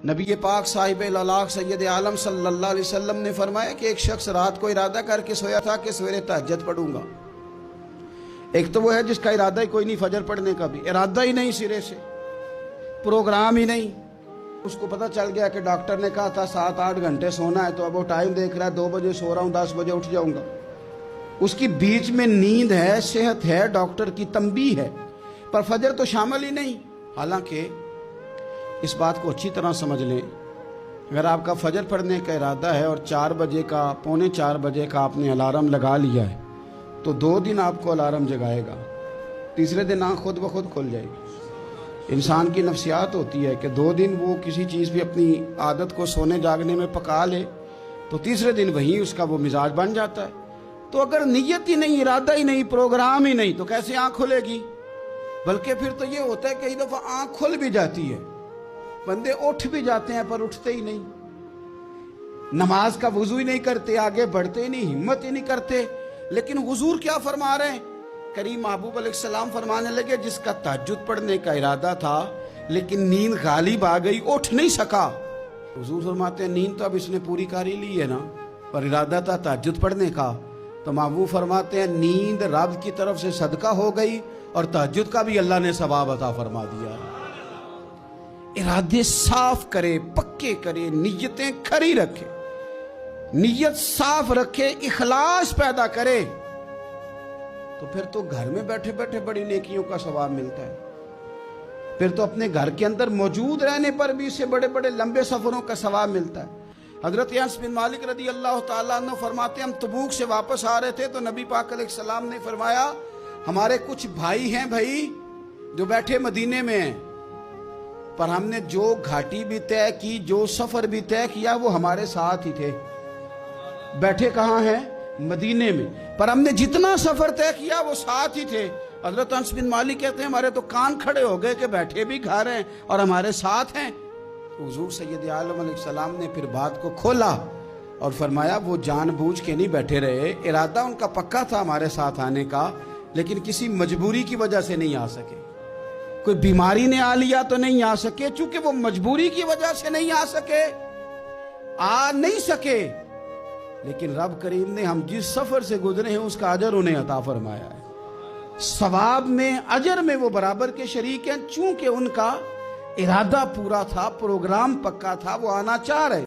नबी पाक साहिब लाख सैयद आलम सल्लल्लाहु अलैहि वसल्लम ने फरमाया कि एक शख्स रात को इरादा करके सोया था कि सवेरे तहज्जुद पढ़ूंगा। एक तो वो है जिसका इरादा ही कोई नहीं, फजर पढ़ने का भी इरादा ही नहीं, सिरे से प्रोग्राम ही नहीं। उसको पता चल गया कि डॉक्टर ने कहा था 7-8 घंटे सोना है, तो अब वो टाइम देख रहा है 2 बजे सो रहा हूँ, 10 बजे उठ जाऊंगा। उसकी बीच में नींद है, सेहत है, डॉक्टर की तंबी है, पर फजर तो शामिल ही नहीं। हालांकि इस बात को अच्छी तरह समझ लें, अगर आपका फजर पढ़ने का इरादा है और 4 बजे का, 3:45 बजे का आपने अलार्म लगा लिया है, तो 2 दिन आपको अलार्म जगाएगा, तीसरे दिन आँख खुद ब खुद खुल जाएगी। इंसान की नफ्सियात होती है कि 2 दिन वो किसी चीज़ भी अपनी आदत को सोने जागने में पका ले, तो तीसरे दिन वहीं उसका वो मिजाज बन जाता है। तो अगर नीयत ही नहीं, इरादा ही नहीं, प्रोग्राम ही नहीं, तो कैसे आँख खुलेगी? बल्कि फिर तो ये होता है कई दफ़ा आँख खुल भी जाती है, बंदे उठ भी जाते हैं पर उठते ही नहीं, नमाज का वजू ही नहीं करते, आगे बढ़ते ही नहीं, हिम्मत ही नहीं करते। लेकिन हुजूर क्या फरमा रहे हैं? करीम महबूब अलैहिस्सलाम फरमाने लगे, जिसका तहज्जुद पढ़ने का इरादा था लेकिन नींद गालिब आ गई, उठ नहीं सका। हुजूर फरमाते हैं नींद तो अब इसने पूरी कर ही ली है ना, पर इरादा था तहज्जुद पढ़ने का। तो महबूब फरमाते हैं नींद रब की तरफ से सदका हो गई और तहज्जुद का भी अल्लाह ने सवाब अता फरमा दिया। इरादे साफ करे, पक्के करे, नीयतें खरी रखे, नीयत साफ रखे, इखलास पैदा करे, तो फिर तो घर में बैठे बैठे बड़ी नेकियों का सवाब मिलता है। फिर तो अपने घर के अंदर मौजूद रहने पर भी इससे बड़े बड़े लंबे सफरों का सवाब मिलता है। हजरत अनस बिन मालिक रदी अल्लाह तआला अन्हु फरमाते, हम तबूक से वापस आ रहे थे तो नबी पाक अलैहिस्सलाम ने फरमाया, हमारे कुछ भाई हैं भाई जो बैठे मदीने में हैं, पर हमने जो घाटी भी तय की, जो सफर भी तय किया, वो हमारे साथ ही थे। बैठे कहाँ हैं? मदीने में, पर हमने जितना सफर तय किया वो साथ ही थे। हजरत अनस बिन मालिक कहते हैं, हमारे तो कान खड़े हो गए कि बैठे भी घर हैं और हमारे साथ हैं। हुजूर सैयद आलम अलैहिस्सलाम ने फिर बात को खोला और फरमाया, वो जानबूझ के नहीं बैठे रहे, इरादा उनका पक्का था हमारे साथ आने का, लेकिन किसी मजबूरी की वजह से नहीं आ सके। कोई बीमारी ने आ लिया तो नहीं आ सके, चूंकि वो मजबूरी की वजह से नहीं आ सके, आ नहीं सके, लेकिन रब करीम ने हम जिस सफर से गुजरे हैं उसका अजर उन्हें अता फरमाया है। सवाब में, अजर में वो बराबर के शरीक हैं, चूंकि उनका इरादा पूरा था, प्रोग्राम पक्का था, वो आना चाह रहे।